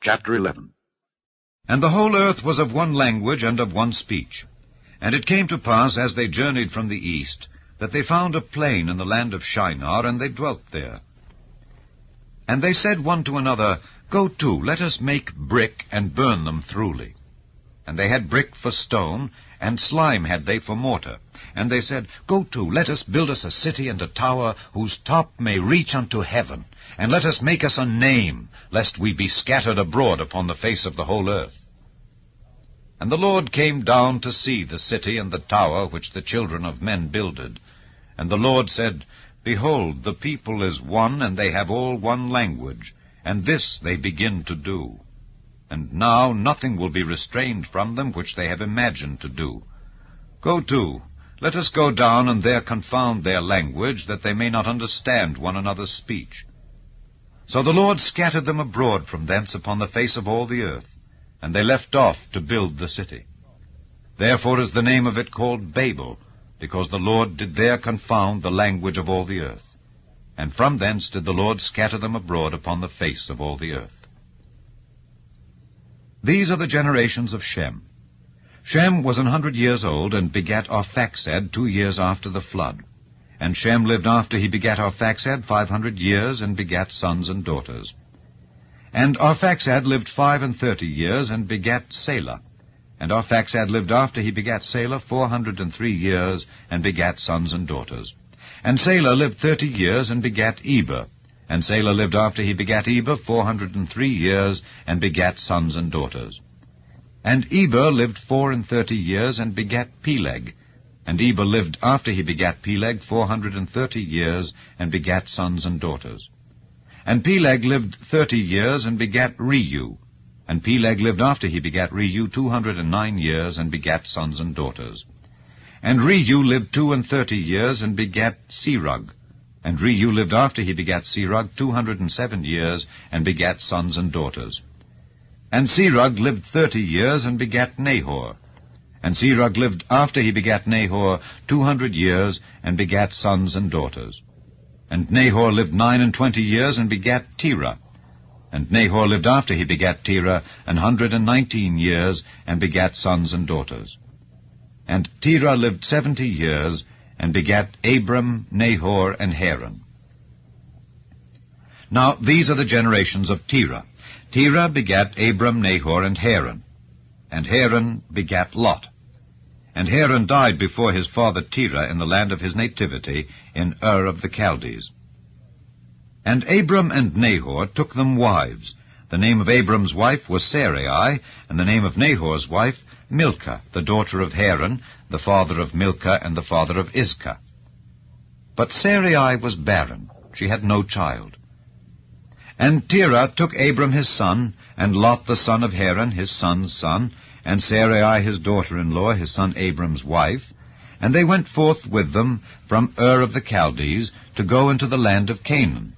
Chapter 11. And the whole earth was of one language and of one speech. And it came to pass, as they journeyed from the east, that they found a plain in the land of Shinar, and they dwelt there. And they said one to another, Go to, let us make brick, and burn them throughly. And they had brick for stone, and slime had they for mortar. And they said, Go to, let us build us a city and a tower, whose top may reach unto heaven. And let us make us a name, lest we be scattered abroad upon the face of the whole earth. And the Lord came down to see the city and the tower which the children of men builded. And the Lord said, Behold, the people is one, and they have all one language, and this they begin to do. And now nothing will be restrained from them which they have imagined to do. Go to, let us go down and there confound their language, that they may not understand one another's speech. So the Lord scattered them abroad from thence upon the face of all the earth, and they left off to build the city. Therefore is the name of it called Babel, because the Lord did there confound the language of all the earth. And from thence did the Lord scatter them abroad upon the face of all the earth. These are the generations of Shem. Shem was 100 years old, and begat Arphaxad 2 years after the flood. And Shem lived after he begat Arphaxad 500 years, and begat sons and daughters. And Arphaxad lived 35 years, and begat Salah. And Arphaxad lived after he begat Salah 403 years, and begat sons and daughters. And Salah lived 30 years, and begat Eber. And Salah lived after he begat Eber 403 years, and begat sons and daughters. And Eber lived 34 years, and begat Peleg. And Eber lived after he begat Peleg 430 years, and begat sons and daughters. And Peleg lived 30 years, and begat Reu. And Peleg lived after he begat Reu 209 years, and begat sons and daughters. And Reu lived 32 years, and begat Serug. And Reu lived after he begat Serug 207 years, and begat sons and daughters. And Serug lived 30 years, and begat Nahor. And Serug lived after he begat Nahor 200 years, and begat sons and daughters. And Nahor lived 29 years, and begat Terah. And Nahor lived after he begat Terah 119 years, and begat sons and daughters. And Terah lived 70 years, and begat Abram, Nahor, and Haran. Now these are the generations of Terah. Terah begat Abram, Nahor, and Haran. And Haran begat Lot. And Haran died before his father Terah in the land of his nativity, in Ur of the Chaldees. And Abram and Nahor took them wives. The name of Abram's wife was Sarai, and the name of Nahor's wife Milcah, the daughter of Haran, the father of Milcah and the father of Iscah. But Sarai was barren; she had no child. And Terah took Abram his son, and Lot the son of Haran his son's son, and Sarai his daughter-in-law, his son Abram's wife, and they went forth with them from Ur of the Chaldees to go into the land of Canaan.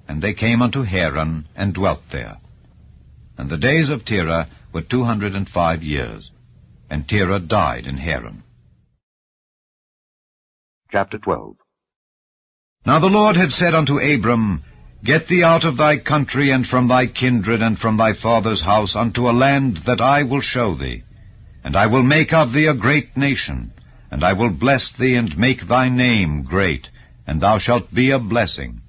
And they came unto Haran, and dwelt there. And the days of Terah were 205 years, and Terah died in Haran. Chapter 12. Now the Lord had said unto Abram, Get thee out of thy country, and from thy kindred, and from thy father's house, unto a land that I will show thee. And I will make of thee a great nation, and I will bless thee, and make thy name great, and thou shalt be a blessing.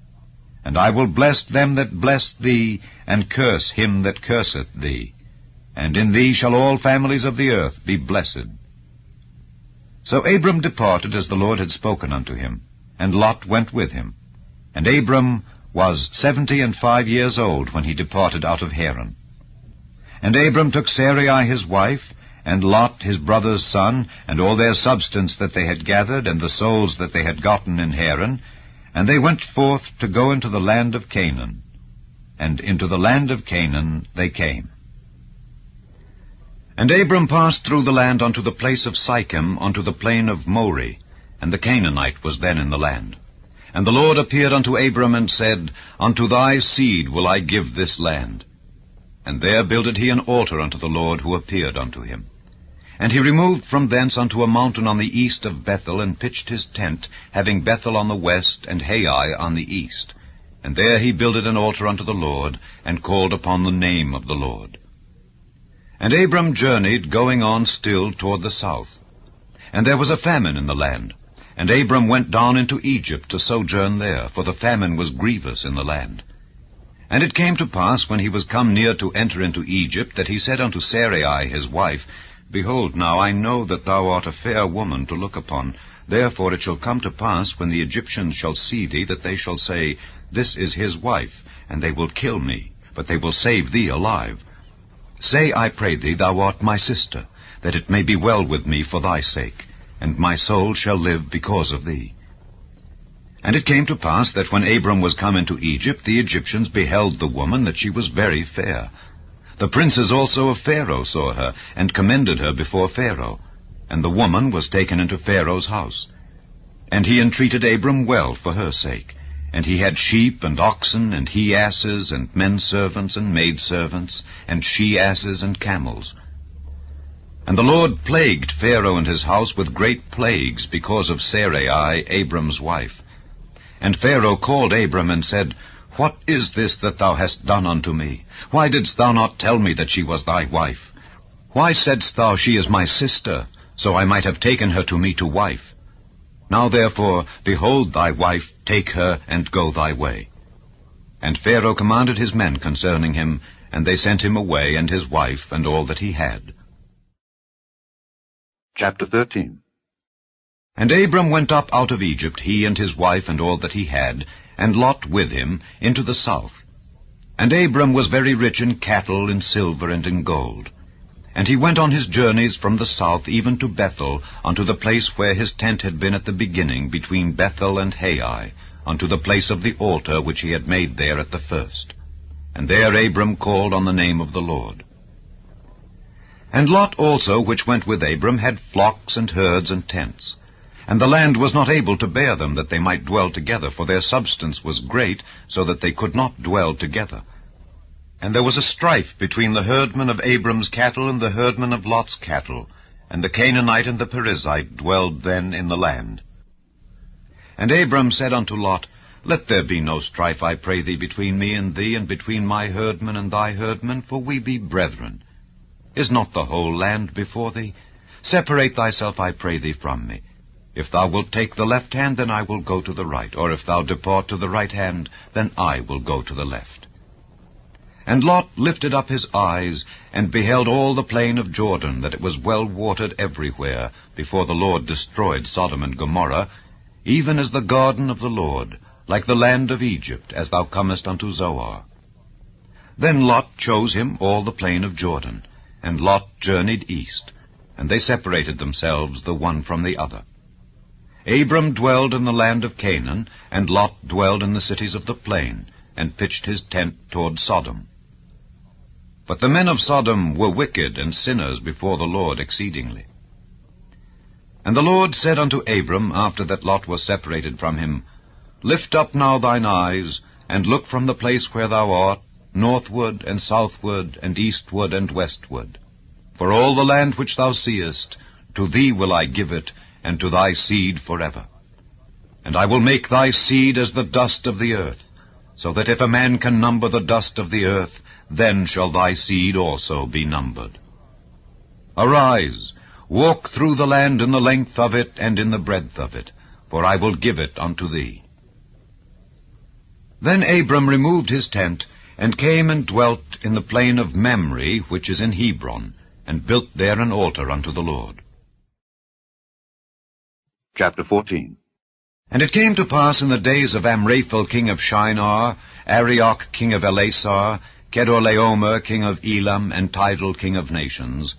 And I will bless them that bless thee, and curse him that curseth thee. And in thee shall all families of the earth be blessed. So Abram departed as the Lord had spoken unto him, and Lot went with him. And Abram was 75 years old when he departed out of Haran. And Abram took Sarai his wife, and Lot his brother's son, and all their substance that they had gathered, and the souls that they had gotten in Haran, and they went forth to go into the land of Canaan. And into the land of Canaan they came. And Abram passed through the land unto the place of Sichem, unto the plain of Moreh, and the Canaanite was then in the land. And the Lord appeared unto Abram, and said, Unto thy seed will I give this land. And there builded he an altar unto the Lord who appeared unto him. And he removed from thence unto a mountain on the east of Bethel, and pitched his tent, having Bethel on the west, and Hai on the east. And there he builded an altar unto the Lord, and called upon the name of the Lord. And Abram journeyed, going on still toward the south. And there was a famine in the land. And Abram went down into Egypt to sojourn there, for the famine was grievous in the land. And it came to pass, when he was come near to enter into Egypt, that he said unto Sarai his wife, Behold, now I know that thou art a fair woman to look upon. Therefore it shall come to pass, when the Egyptians shall see thee, that they shall say, This is his wife, and they will kill me, but they will save thee alive. Say, I pray thee, thou art my sister, that it may be well with me for thy sake, and my soul shall live because of thee. And it came to pass that when Abram was come into Egypt, the Egyptians beheld the woman, that she was very fair. The princes also of Pharaoh saw her, and commended her before Pharaoh. And the woman was taken into Pharaoh's house. And he entreated Abram well for her sake. And he had sheep and oxen, and he-asses, and men-servants, and maid-servants, and she-asses, and camels. And the Lord plagued Pharaoh and his house with great plagues, because of Sarai, Abram's wife. And Pharaoh called Abram, and said, What is this that thou hast done unto me? Why didst thou not tell me that she was thy wife? Why saidst thou, She is my sister, so I might have taken her to me to wife? Now therefore, behold thy wife, take her, and go thy way. And Pharaoh commanded his men concerning him, and they sent him away, and his wife, and all that he had. Chapter 13. And Abram went up out of Egypt, he and his wife, and all that he had, and Lot with him, into the south. And Abram was very rich in cattle, in silver, and in gold. And he went on his journeys from the south even to Bethel, unto the place where his tent had been at the beginning, between Bethel and Hai, unto the place of the altar which he had made there at the first. And there Abram called on the name of the Lord. And Lot also, which went with Abram, had flocks and herds and tents. And the land was not able to bear them, that they might dwell together, for their substance was great, so that they could not dwell together. And there was a strife between the herdmen of Abram's cattle and the herdmen of Lot's cattle, and the Canaanite and the Perizzite dwelled then in the land. And Abram said unto Lot, Let there be no strife, I pray thee, between me and thee, and between my herdmen and thy herdmen, for we be brethren. Is not the whole land before thee? Separate thyself, I pray thee, from me. If thou wilt take the left hand, then I will go to the right, or if thou depart to the right hand, then I will go to the left. And Lot lifted up his eyes, and beheld all the plain of Jordan, that it was well watered everywhere, before the Lord destroyed Sodom and Gomorrah, even as the garden of the Lord, like the land of Egypt, as thou comest unto Zoar. Then Lot chose him all the plain of Jordan, and Lot journeyed east, and they separated themselves the one from the other. Abram dwelled in the land of Canaan, and Lot dwelled in the cities of the plain, and pitched his tent toward Sodom. But the men of Sodom were wicked and sinners before the Lord exceedingly. And the Lord said unto Abram, after that Lot was separated from him, Lift up now thine eyes, and look from the place where thou art, northward and southward and eastward and westward. For all the land which thou seest, to thee will I give it, and to thy seed forever. And I will make thy seed as the dust of the earth, so that if a man can number the dust of the earth, then shall thy seed also be numbered. Arise, walk through the land in the length of it and in the breadth of it, for I will give it unto thee. Then Abram removed his tent, and came and dwelt in the plain of Mamre, which is in Hebron, and built there an altar unto the Lord. Chapter 14. And it came to pass in the days of Amraphel king of Shinar, Arioch king of Elasar, Kedorlaomer king of Elam, and Tidal king of nations,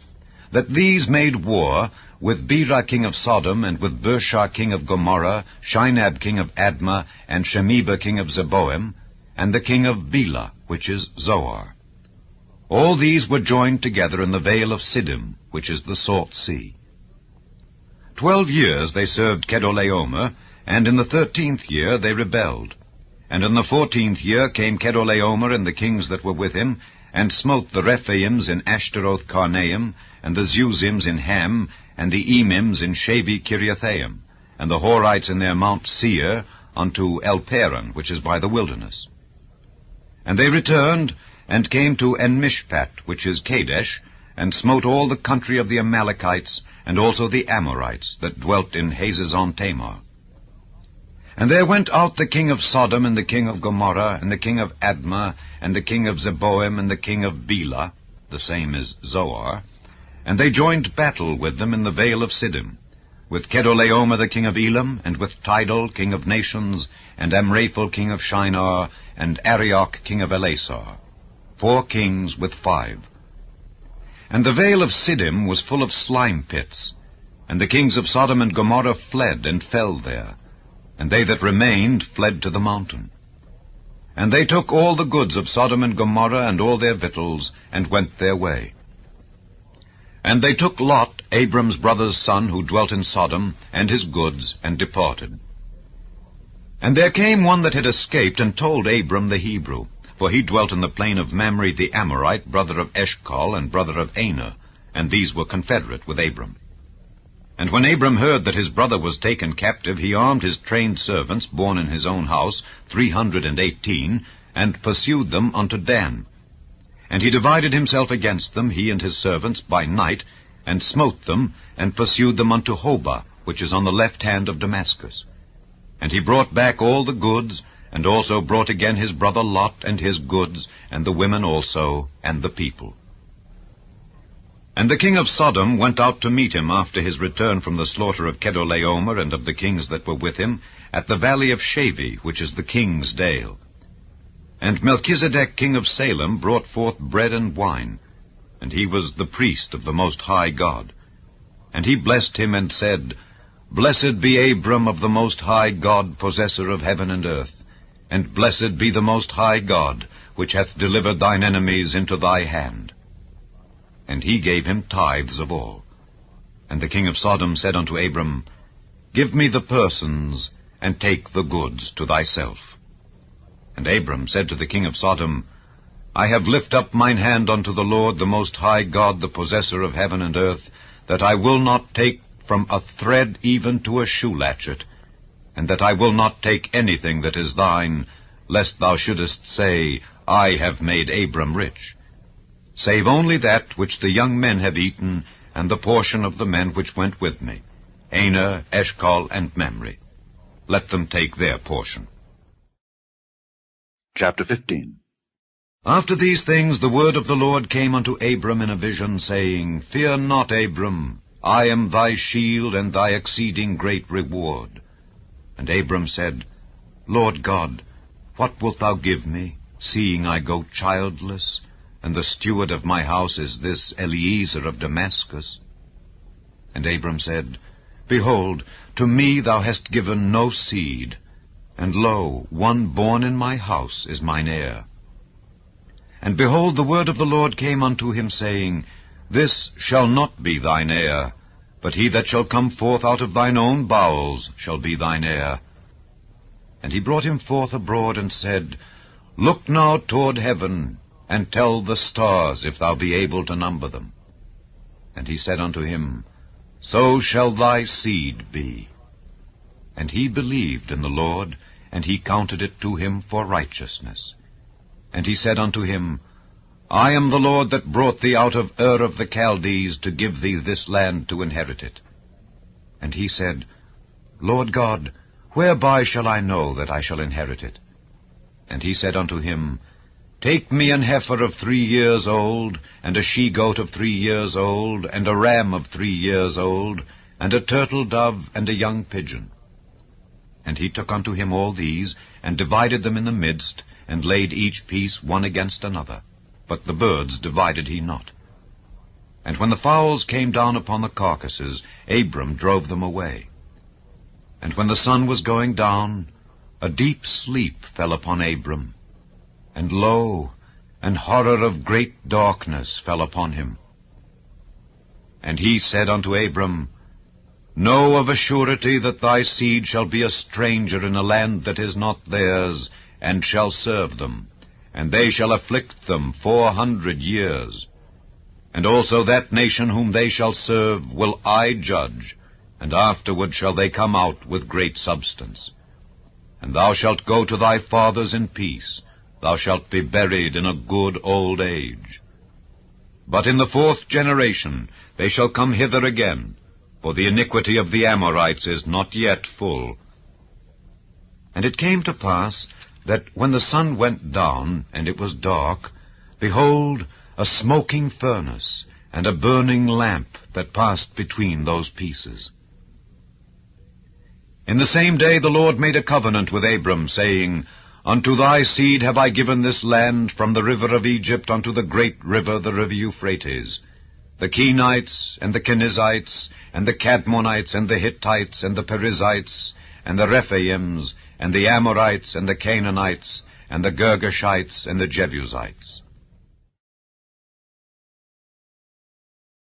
that these made war with Bera king of Sodom, and with Bershah king of Gomorrah, Shinab king of Admah, and Shemeba king of Zeboim, and the king of Bela, which is Zoar. All these were joined together in the vale of Siddim, which is the Salt Sea. 12 years they served Kedorlaomer, and in the 13th year they rebelled. And in the 14th year came Kedorlaomer and the kings that were with him, and smote the Rephaims in Ashtaroth Karnaim, and the Zuzims in Ham, and the Emims in Shavi Kiriathaim, and the Horites in their Mount Seir, unto Elparan, which is by the wilderness. And they returned, and came to En-Mishpat, which is Kadesh, and smote all the country of the Amalekites, and also the Amorites, that dwelt in Hazezon Tamar. And there went out the king of Sodom, and the king of Gomorrah, and the king of Admah, and the king of Zeboim, and the king of Bela, the same is Zoar, and they joined battle with them in the vale of Siddim, with Chedorlaomer the king of Elam, and with Tidal king of nations, and Amraphel king of Shinar, and Arioch king of Elasar, 4 kings with 5. And the vale of Siddim was full of slime pits, and the kings of Sodom and Gomorrah fled and fell there, and they that remained fled to the mountain. And they took all the goods of Sodom and Gomorrah and all their victuals, and went their way. And they took Lot, Abram's brother's son, who dwelt in Sodom, and his goods, and departed. And there came one that had escaped, and told Abram the Hebrew, for he dwelt in the plain of Mamre the Amorite, brother of Eshcol, and brother of Aner, and these were confederate with Abram. And when Abram heard that his brother was taken captive, he armed his trained servants, born in his own house, 318, and pursued them unto Dan. And he divided himself against them, he and his servants, by night, and smote them, and pursued them unto Hobah, which is on the left hand of Damascus. And he brought back all the goods, and also brought again his brother Lot, and his goods, and the women also, and the people. And the king of Sodom went out to meet him after his return from the slaughter of Chedorlaomer and of the kings that were with him, at the valley of Shavi, which is the king's dale. And Melchizedek king of Salem brought forth bread and wine, and he was the priest of the Most High God. And he blessed him and said, Blessed be Abram of the Most High God, possessor of heaven and earth, and blessed be the Most High God, which hath delivered thine enemies into thy hand. And he gave him tithes of all. And the king of Sodom said unto Abram, Give me the persons, and take the goods to thyself. And Abram said to the king of Sodom, I have lift up mine hand unto the Lord, the Most High God, the possessor of heaven and earth, that I will not take from a thread even to a shoe latchet, and that I will not take anything that is thine, lest thou shouldest say, I have made Abram rich. Save only that which the young men have eaten, and the portion of the men which went with me, Aner, Eshcol, and Mamre. Let them take their portion. Chapter 15. After these things the word of the Lord came unto Abram in a vision, saying, Fear not, Abram, I am thy shield and thy exceeding great reward. And Abram said, Lord God, what wilt thou give me, seeing I go childless, and the steward of my house is this Eliezer of Damascus? And Abram said, Behold, to me thou hast given no seed, and lo, one born in my house is mine heir. And behold, the word of the Lord came unto him, saying, This shall not be thine heir, but he that shall come forth out of thine own bowels shall be thine heir. And he brought him forth abroad, and said, Look now toward heaven, and tell the stars, if thou be able to number them. And he said unto him, So shall thy seed be. And he believed in the Lord, and he counted it to him for righteousness. And he said unto him, I am the Lord that brought thee out of Ur of the Chaldees, to give thee this land to inherit it. And he said, Lord God, whereby shall I know that I shall inherit it? And he said unto him, Take me an heifer of 3 years old, and a she-goat of 3 years old, and a ram of 3 years old, and a turtle dove, and a young pigeon. And he took unto him all these, and divided them in the midst, and laid each piece one against another. But the birds divided he not. And when the fowls came down upon the carcasses, Abram drove them away. And when the sun was going down, a deep sleep fell upon Abram. And lo, an horror of great darkness fell upon him. And he said unto Abram, Know of a surety that thy seed shall be a stranger in a land that is not theirs, and shall serve them, and they shall afflict them 400 years. And also that nation whom they shall serve will I judge, and afterward shall they come out with great substance. And thou shalt go to thy fathers in peace, thou shalt be buried in a good old age. But in the 4th generation they shall come hither again, for the iniquity of the Amorites is not yet full. And it came to pass that when the sun went down, and it was dark, behold, a smoking furnace, and a burning lamp that passed between those pieces. In the same day the Lord made a covenant with Abram, saying, Unto thy seed have I given this land, from the river of Egypt unto the great river, the river Euphrates, the Kenites, and the Kenizzites, and the Cadmonites, and the Hittites, and the Perizzites, and the Rephaims, and the Amorites, and the Canaanites, and the Girgashites, and the Jebusites.